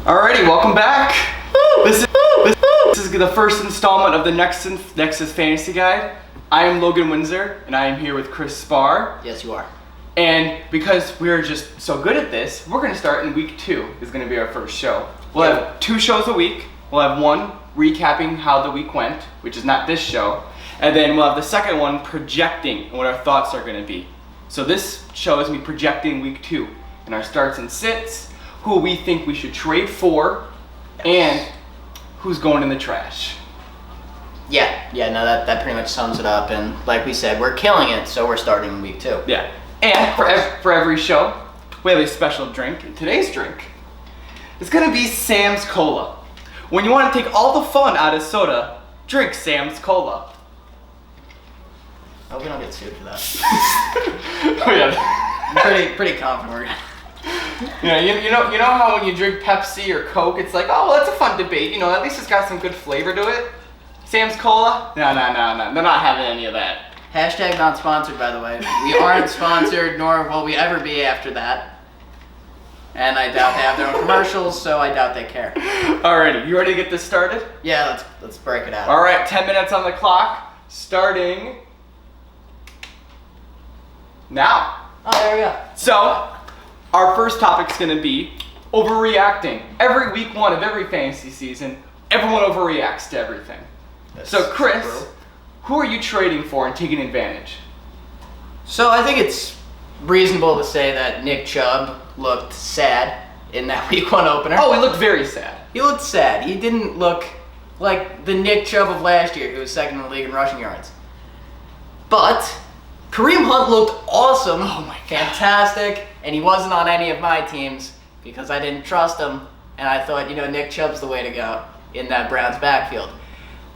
Alrighty, welcome back. This is the first installment of the Nexus Fantasy Guide. I am Logan Windsor, and I am here with Chris Spahr. Yes, you are. And because we're just so good at this, we're going to start in week 2. Is going to be our first show. We'll have 2 shows a week. We'll have one recapping how the week went, which is not this show, and then we'll have the second one projecting what our thoughts are going to be. So this show is me projecting week 2 and our starts and sits, who we think we should trade for, and who's going in the trash. Yeah, no, that pretty much sums it up. And like we said, we're killing it, so we're starting in week 2. Yeah, and for every show, we have a special drink. And today's drink is gonna be Sam's Cola. When you want to take all the fun out of soda, drink Sam's Cola. I hope we don't get sued for that. Oh yeah. I'm pretty confident we're gonna. Yeah, you know how when you drink Pepsi or Coke, it's like, oh, well, that's a fun debate. You know, at least it's got some good flavor to it. Sam's Cola? No. They're not having any of that. Hashtag not sponsored, by the way. We aren't sponsored, nor will we ever be after that. And I doubt they have their own commercials, so I doubt they care. Alrighty, you ready to get this started? Yeah, let's break it out. All right, 10 minutes on the clock, starting now. Oh, there we go. So, our first topic's gonna be overreacting. Every week 1 of every fantasy season, everyone overreacts to everything. So, Chris, who are you trading for and taking advantage? So I think it's reasonable to say that Nick Chubb looked sad in that week 1 opener. Oh, he looked very sad. He looked sad. He didn't look like the Nick Chubb of last year, who was second in the league in rushing yards. But Kareem Hunt looked awesome. Oh my God. Fantastic. And he wasn't on any of my teams because I didn't trust him. And I thought, Nick Chubb's the way to go in that Browns backfield.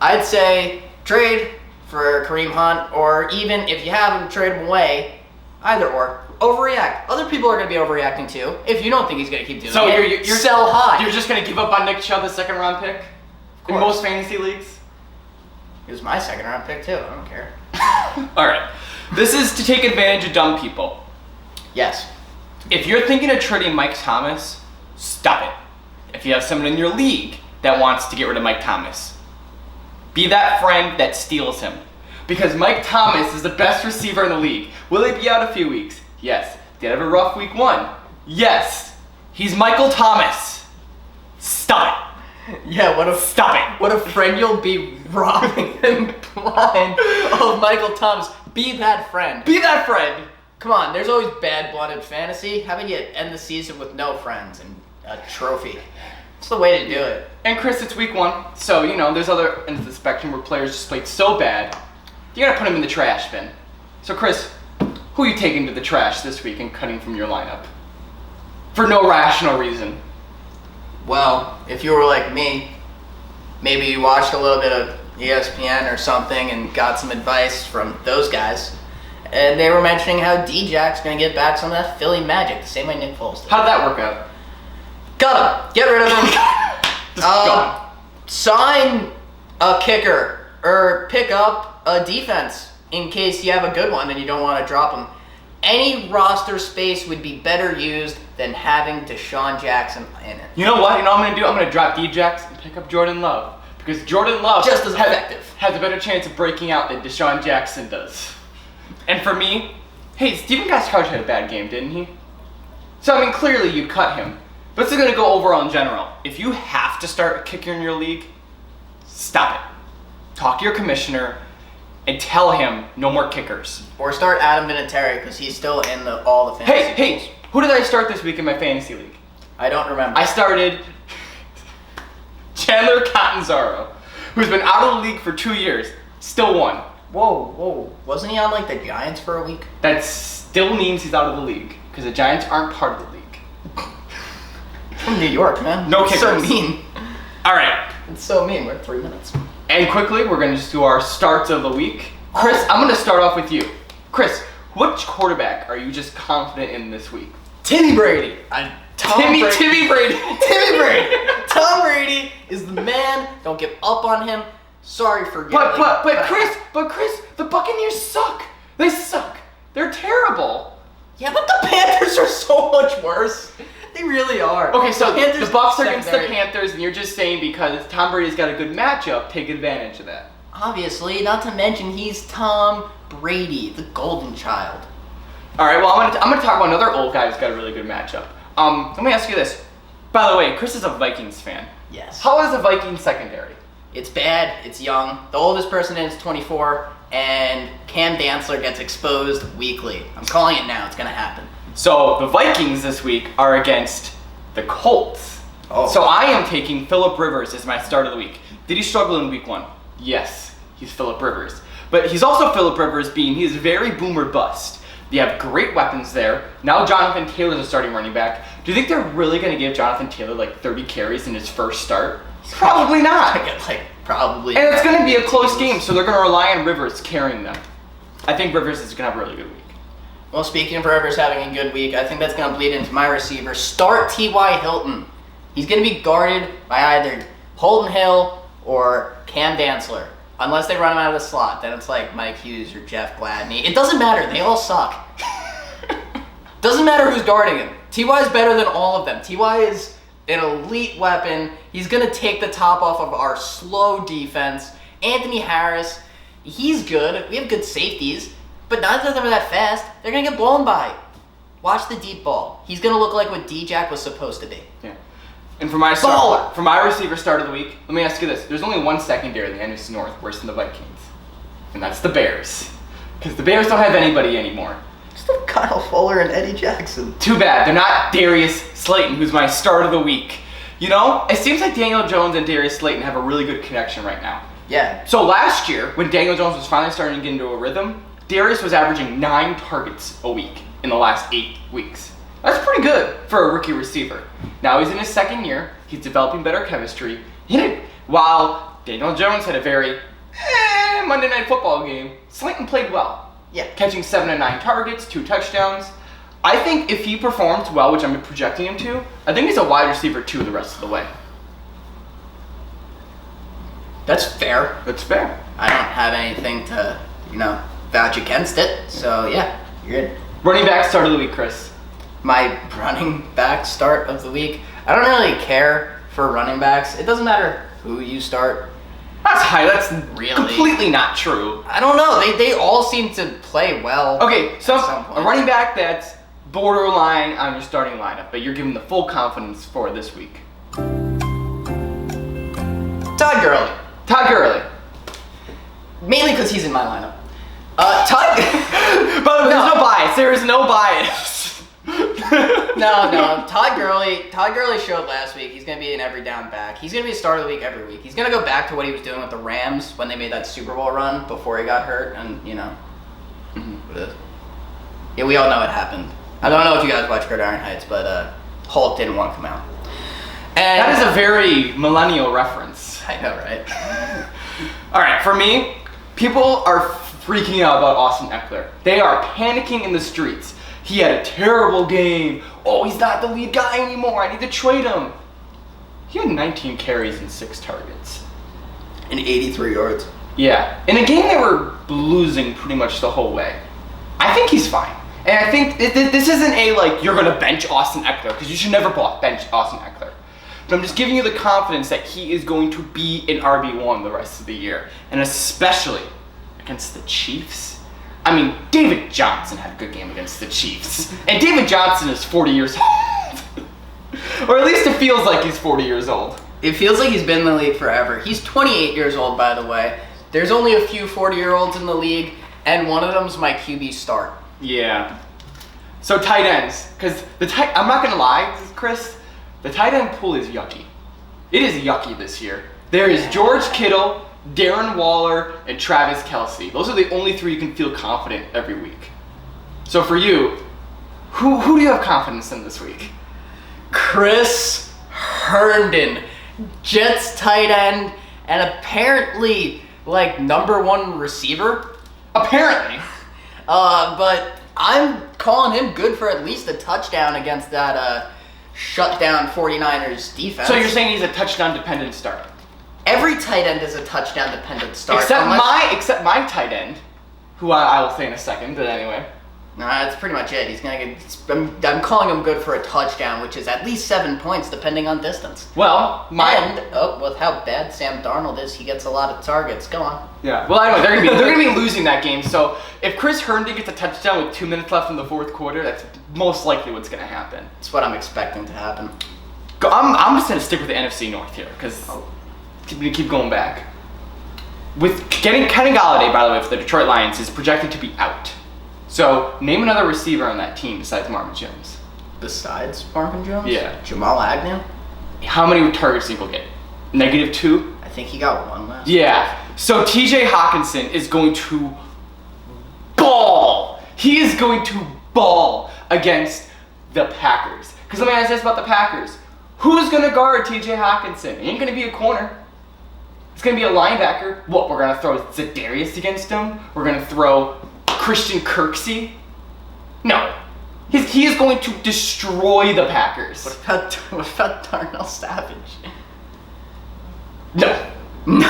I'd say trade for Kareem Hunt, or even if you have him, trade him away. Either or. Overreact. Other people are going to be overreacting too. If you don't think he's going to keep doing it, you're sell high. You're just going to give up on Nick Chubb, the 2nd round pick? In most fantasy leagues? He was my 2nd round pick too. I don't care. Alright. This is to take advantage of dumb people. Yes. If you're thinking of trading Mike Thomas, stop it. If you have someone in your league that wants to get rid of Mike Thomas, be that friend that steals him. Because Mike Thomas is the best receiver in the league. Will he be out a few weeks? Yes. Did he have a rough week 1? Yes. He's Michael Thomas. Stop it. Yeah, Stop it. What a friend you'll be, robbing him blind of Michael Thomas. Be that friend. Be that friend. Come on, there's always bad blood in fantasy. How about you end the season with no friends and a trophy? It's the way to do it. And Chris, it's week 1, so there's other ends of the spectrum where players just played so bad, you gotta put them in the trash bin. So Chris, who are you taking to the trash this week and cutting from your lineup? For no rational reason. Well, if you were like me, maybe you watched a little bit of ESPN or something and got some advice from those guys. And they were mentioning how D-Jack's going to get back some of that Philly magic, the same way Nick Foles did. How did that work out? Cut him. Get rid of him. Just gone. Sign a kicker or pick up a defense in case you have a good one and you don't want to drop him. Any roster space would be better used than having Deshaun Jackson in it. You know what? You know what I'm gonna do? I'm gonna drop D-Jax and pick up Jordan Love. Because Jordan Love just as effective. Has a better chance of breaking out than Deshaun Jackson does. And for me, hey, Stephen Gostkowski had a bad game, didn't he? So, clearly you'd cut him. But this is going to go overall in general. If you have to start a kicker in your league, stop it. Talk to your commissioner and tell him no more kickers. Or start Adam Vinatieri because he's still in all the fantasy pools. Hey, who did I start this week in my fantasy league? I don't remember. I started Chandler Catanzaro, who's been out of the league for 2 years, still won. Whoa. Wasn't he on the Giants for a week? That still means he's out of the league, because the Giants aren't part of the league. From New York, man. No kickers. So mean. All right. It's so mean. We're at 3 minutes. And quickly, we're going to just do our starts of the week. Chris, I'm going to start off with you. Chris, which quarterback are you just confident in this week? Timmy Brady. Timmy Brady. Timmy Brady. Tom Brady is the man. Don't give up on him. Sorry for yelling. But Chris, the Buccaneers suck. They suck. They're terrible. Yeah, but the Panthers are so much worse. They really are. Okay, so Panthers the Bucks are against the secondary- Panthers, and you're just saying because Tom Brady's got a good matchup, take advantage of that. Obviously, not to mention he's Tom Brady, the golden child. All right, well, I'm gonna talk about another old guy who's got a really good matchup. Let me ask you this. By the way, Chris is a Vikings fan. Yes. How is the Vikings secondary? It's bad. It's young. The oldest person in is 24, and Cam Dantzler gets exposed weekly. I'm calling it now. It's gonna happen. So the Vikings this week are against the Colts. Oh. So I am taking Phillip Rivers as my start of the week. Did he struggle in week 1? Yes, he's Phillip Rivers. But he's also Phillip Rivers he's very boomer bust. You have great weapons there. Now Jonathan Taylor's a starting running back. Do you think they're really going to give Jonathan Taylor like 30 carries in his first start? Probably not. Probably. And it's going to be a close game, so they're going to rely on Rivers carrying them. I think Rivers is going to have a really good week. Well, speaking of Rivers having a good week, I think that's going to bleed into my receiver. Start T.Y. Hilton. He's going to be guarded by either Holden Hill or Cam Dantzler. Unless they run him out of the slot, then it's like Mike Hughes or Jeff Gladney. It doesn't matter. They all suck. Doesn't matter who's guarding him. T.Y. is better than all of them. T.Y. is an elite weapon. He's going to take the top off of our slow defense. Anthony Harris, he's good. We have good safeties, but neither of them are that fast. They're going to get blown by. Watch the deep ball. He's going to look like what D-Jack was supposed to be. Yeah. And for my receiver start of the week, let me ask you this. There's only one secondary in the NFC North worse than the Vikings. And that's the Bears. Because the Bears don't have anybody anymore. Still Kyle Fuller and Eddie Jackson. Too bad. They're not Darius Slayton, who's my start of the week. You know, it seems like Daniel Jones and Darius Slayton have a really good connection right now. Yeah. So last year, when Daniel Jones was finally starting to get into a rhythm, Darius was averaging 9 targets a week in the last 8 weeks. That's pretty good for a rookie receiver. Now he's in his second year. He's developing better chemistry. While Daniel Jones had a very Monday Night Football game, Slayton played well. Yeah. Catching 7 of 9 targets, 2 touchdowns. I think if he performs well, which I'm projecting him to, I think he's a wide receiver 2 the rest of the way. That's fair. That's fair. I don't have anything to, vouch against it. So, yeah, you're good. Running back start of the week, Chris. My running back start of the week. I don't really care for running backs. It doesn't matter who you start. That's high. That's Really? completely not true. I don't know. They all seem to play well. Okay, so at some point. a running back that's borderline on your starting lineup, but you're giving the full confidence for this week. Todd Gurley. Todd Gurley. Mainly because he's in my lineup. Todd. By the way, there's no bias. There is no bias. No. Todd Gurley showed last week. He's going to be an every down back. He's going to be a start of the week every week. He's going to go back to what he was doing with the Rams when they made that Super Bowl run before he got hurt. And, Yeah, we all know what happened. I don't know if you guys watch Gridiron Heights, but Hulk didn't want to come out. And That is a very millennial reference. I know, right? All right, for me, people are freaking out about Austin Eckler. They are panicking in the streets. He had a terrible game. Oh, he's not the lead guy anymore. I need to trade him. He had 19 carries and 6 targets. And 83 yards. Yeah, in a game they were losing pretty much the whole way. I think he's fine. And I think this isn't you're going to bench Austin Eckler, because you should never bench Austin Eckler. But I'm just giving you the confidence that he is going to be an RB1 the rest of the year. And especially against the Chiefs. I mean, David Johnson had a good game against the Chiefs. And David Johnson is 40 years old. Or at least it feels like he's 40 years old. It feels like he's been in the league forever. He's 28 years old, by the way. There's only a few 40-year-olds in the league, and one of them's my QB start. Yeah. So tight ends, because I'm not gonna lie, Chris, the tight end pool is yucky. It is yucky this year. There is George Kittle, Darren Waller, and Travis Kelce. Those are the only 3 you can feel confident every week. So for you, who do you have confidence in this week? Chris Herndon, Jets tight end, and apparently number 1 receiver. Apparently. But I'm calling him good for at least a touchdown against that shut down 49ers defense. So you're saying he's a touchdown-dependent start? Every tight end is a touchdown-dependent start. Except my tight end, who I will say in a second, but anyway. No, that's pretty much it. He's gonna get. I'm calling him good for a touchdown, which is at least 7 points, depending on distance. Well, with how bad Sam Darnold is, he gets a lot of targets. Go on. Yeah. Well, I know they're gonna be losing that game. So if Chris Herndon gets a touchdown with 2 minutes left in the fourth quarter, that's most likely what's gonna happen. That's what I'm expecting to happen. I'm just gonna stick with the NFC North here because keep going back. With getting Kenny Golladay, by the way, for the Detroit Lions is projected to be out. So name another receiver on that team besides Marvin Jones. Besides Marvin Jones? Yeah. Jamal Agnew? How many targets do you think he'll get? -2? I think he got one last. Yeah. So TJ Hawkinson is going to ball. He is going to ball against the Packers. Because let me ask this about the Packers. Who's going to guard TJ Hawkinson? It ain't going to be a corner. It's going to be a linebacker. What, we're going to throw Za'Darius against him? We're going to throw Christian Kirksey? No. He is going to destroy the Packers. What about Darnell Savage? No. No.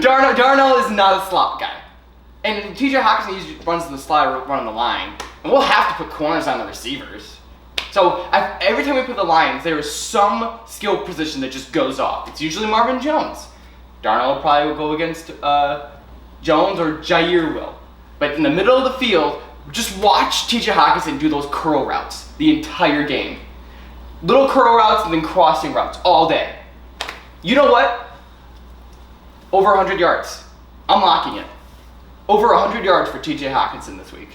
Darnell is not a slot guy. And TJ Hawkinson usually runs the slide, running the line. And we'll have to put corners on the receivers. So every time we put the lines, there is some skill position that just goes off. It's usually Marvin Jones. Darnell probably will go against Jones or Jair will. But in the middle of the field, just watch TJ Hawkinson do those curl routes the entire game. Little curl routes and then crossing routes all day. You know what? Over 100 yards. I'm locking it. Over 100 yards for TJ Hawkinson this week.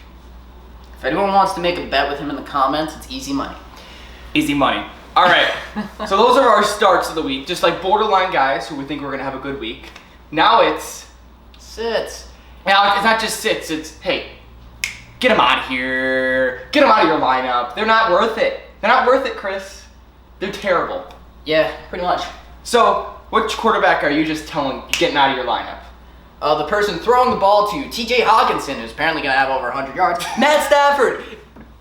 If anyone wants to make a bet with him in the comments, it's easy money. Easy money. All right. So those are our starts of the week. Just like borderline guys who we think we're going to have a good week. Now it's sits. Now it's not just sits. It's, hey, get them out of here. Get them out of your lineup. They're not worth it. They're not worth it, Chris. They're terrible. Yeah, pretty much. So which quarterback are you just getting out of your lineup? The person throwing the ball to TJ Hawkinson, who's apparently going to have over 100 yards. Matt Stafford.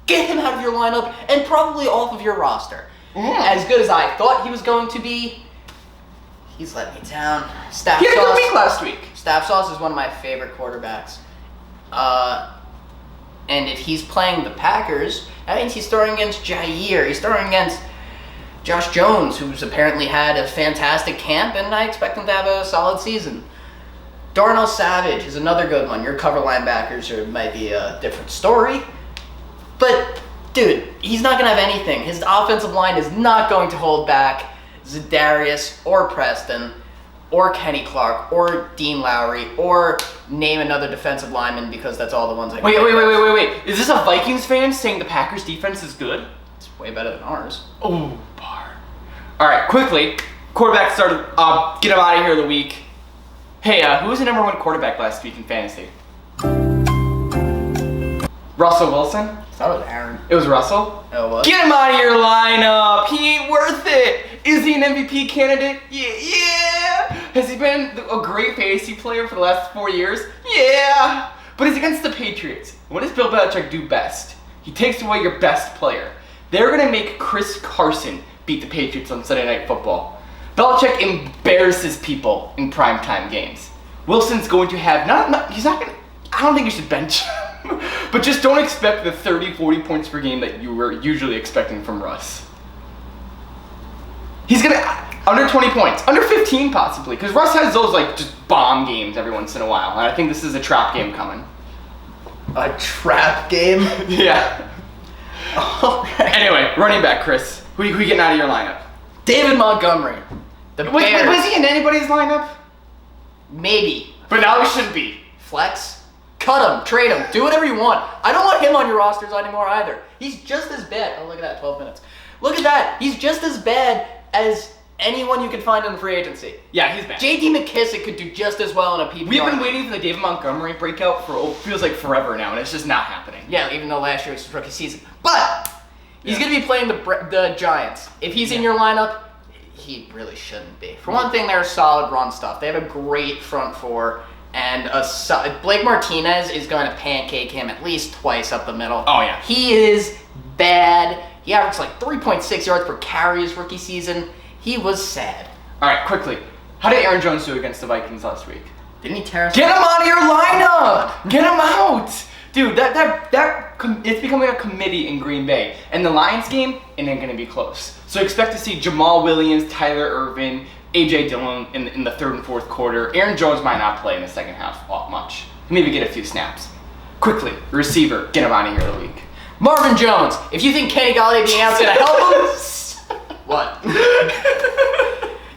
Get him out of your lineup and probably off of your roster. As good as I thought he was going to be, he's let me down. He had a good week last week. Staff Sauce is one of my favorite quarterbacks. And if he's playing the Packers, that means he's throwing against Jair. He's throwing against Josh Jones, who's apparently had a fantastic camp, and I expect him to have a solid season. Darnell Savage is another good one. Your cover linebackers might be a different story. But, dude, he's not going to have anything. His offensive line is not going to hold back Za'Darius or Preston or Kenny Clark or Dean Lowry or name another defensive lineman because that's all the ones I can Wait. Is this a Vikings fan saying the Packers defense is good? It's way better than ours. Oh, bar. All right, quickly. Quarterback started. Get him out of here of the week. Hey, who was the number 1 quarterback last week in fantasy? Russell Wilson? I thought it was Aaron. It was Russell? Oh, what? Get him out of your lineup! He ain't worth it! Is he an MVP candidate? Yeah! Has he been a great fantasy player for the last 4 years? Yeah! But he's against the Patriots. What does Bill Belichick do best? He takes away your best player. They're gonna make Chris Carson beat the Patriots on Sunday Night Football. Belichick embarrasses people in primetime games. Wilson's going to have, he's not going to, I don't think you should bench him, but just don't expect the 30, 40 points per game that you were usually expecting from Russ. He's going to, under 20 points, under 15 possibly, because Russ has those like just bomb games every once in a while, and I think this is a trap game coming. A trap game? Yeah. Okay. Anyway, running back, Chris. Who you getting out of your lineup? David Montgomery. The Bears. Was he in anybody's lineup? Maybe. But now he shouldn't be. Flex? Cut him. Trade him. Do whatever you want. I don't want him on your rosters anymore either. He's just as bad. Oh, look at that. 12 minutes. Look at that. He's just as bad as anyone you can find in the free agency. Yeah, he's bad. J.D. McKissick could do just as well in a PPR. We've been waiting for the David Montgomery breakout for feels like forever now, and it's just not happening. Yeah, even though last year was his rookie season. But he's going to be playing the Giants. If he's in your lineup, he really shouldn't be. For one thing, they're solid run stuff. They have a great front four, and Blake Martinez is going to pancake him at least twice up the middle. Oh, yeah. He is bad. He averaged like 3.6 yards per carry his rookie season. He was sad. All right, quickly. How did Aaron Jones do against the Vikings last week? Didn't he tear us? Get him out of your lineup! Get him out! Dude, it's becoming a committee in Green Bay. And the Lions game, it ain't gonna be close. So expect to see Jamal Williams, Tyler Irvin, A.J. Dillon in the third and fourth quarter. Aaron Jones might not play in the second half much. Maybe get a few snaps. Quickly, receiver, get him out of here the week. Marvin Jones, if you think Kenny Galladay being out's gonna help him, what?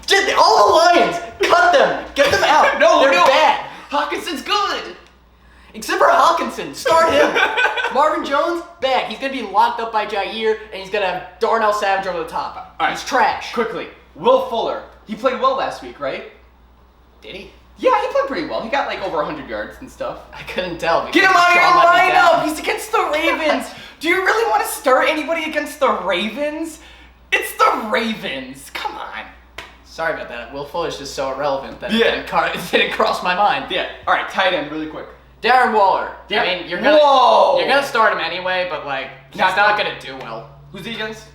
Just all the Lions, cut them, get them out. They're bad. Hawkinson's good. Except for Hawkinson, start him. Marvin Jones, bad. He's gonna be locked up by Jair, and he's gonna have Darnell Savage over the top. All right. He's trash. Quickly, Will Fuller. He played well last week, right? Did he? Yeah, he played pretty well. He got like over 100 yards and stuff. I couldn't tell. Get him out of your lineup! He's against the Ravens! Do you really want to start anybody against the Ravens? It's the Ravens! Come on. Sorry about that. Will Fuller's just so irrelevant that Yeah. it didn't cross my mind. Yeah. Alright, tight end really quick. Darren Waller. I mean, you're gonna start him anyway, but like he's not gonna do well. Who's he against?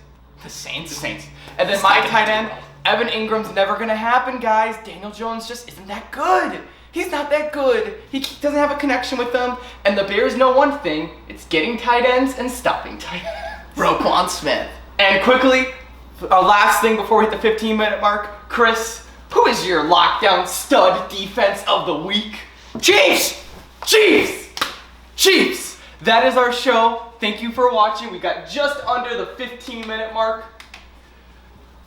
The Saints. The Saints. And then my tight end, Evan Ingram's never gonna happen, guys. Daniel Jones just isn't that good. He's not that good. He doesn't have a connection with them. And the Bears know one thing: it's getting tight ends and stopping tight ends. Roquan Smith. And quickly, our last thing before we hit the 15-minute mark, Chris, who is your lockdown stud defense of the week? Chiefs! Chiefs! Chiefs! That is our show. Thank you for watching. We got just under the 15-minute mark.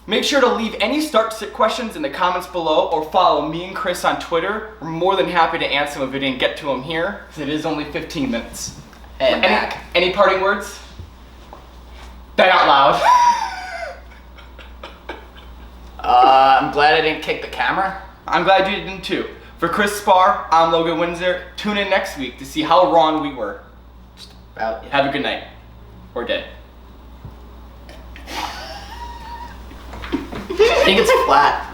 Make sure to leave any start-sit questions in the comments below or follow me and Chris on Twitter. We're more than happy to answer them if we didn't get to them here, because it is only 15 minutes. And any parting words? That out loud. I'm glad I didn't kick the camera. I'm glad you didn't too. For Chris Spahr, I'm Logan Windsor. Tune in next week to see how wrong we were. Have a good night. Or day. I think it's flat.